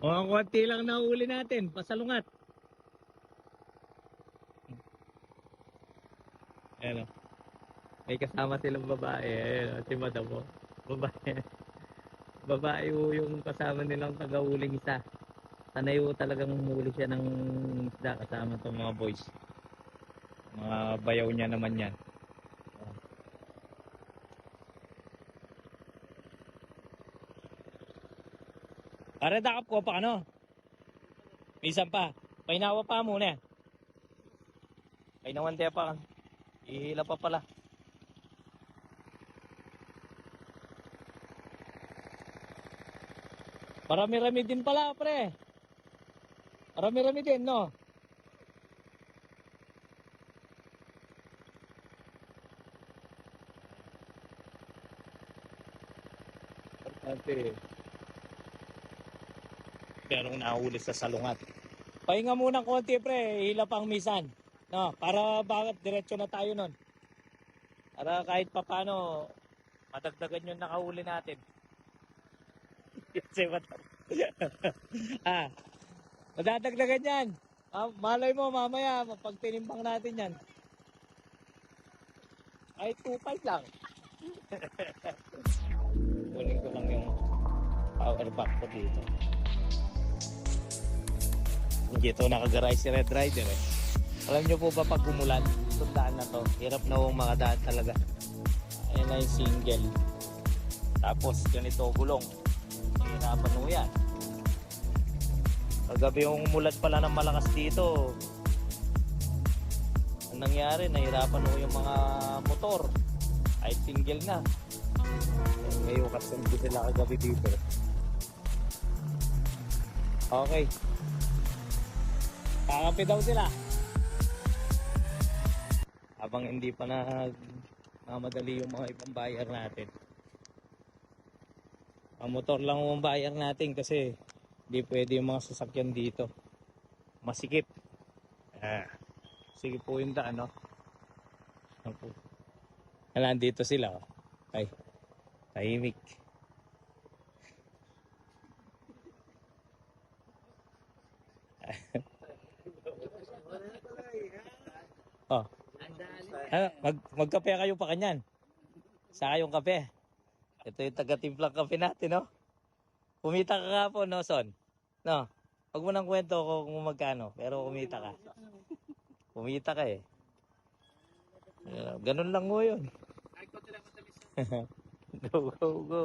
Mga konti lang na uli natin, pasalungat. Ayan o. May kasama silang babae. Ayan o, si Madam o. Babae. Babae o yung kasama nilang taga-uling isa. Sanay o talagang huli siya ng isda kasama itong mga boys. Mga bayaw niya naman yan. Para dakap ko pa ano? Minsan pa. Painawa pa muna. Painawan tayo pa. Ihila pa pala. Marami-rami din pala, pre. Marami-rami din, no? Importante. Pero nahuli sa salungat. Pahinga muna konti, pre. Hila pang misan. No, para bakit diretso na tayo nun. Para kahit papano madagdagan yung nakahuli natin. Kasi ah, madadagdagan yan. Malay mo mamaya pag tinimbang natin yan. Ay 2.5 lang. Kunin ko lang yung power bank ko dito. Dito nakagaray si Red Rider eh. Alam nyo po ba pag umulan, itong daan na to, hirap na yung mga daan talaga. Ayan na yung single. Tapos ganito gulong. Hirapan mo yan. Kagabi yung umulan pala ng malakas dito. Ang nangyari, nahirapan mo yung mga motor. Ay single na. Ngayon kasandi sila kagabi dito. Okay. Kakapi daw sila. Habang hindi pa nagmamadali yung mga ibang buyer natin. Ang motor lang yung buyer natin kasi hindi pwede yung mga sasakyan dito. Masikip. Sige po yung daan, no? Nandito sila, oh. Ay, tahimik. Oh. Magkape kayo pa kanyan. Sa kayong kape. Ito yung taga-timplang kape natin, no? Kumita ka kahapon, no, Son? No? Huwag mo nang kwento ko kung magkano, pero kumita ka. Kumita ka eh. Ganun lang mo yun. Go, go, go.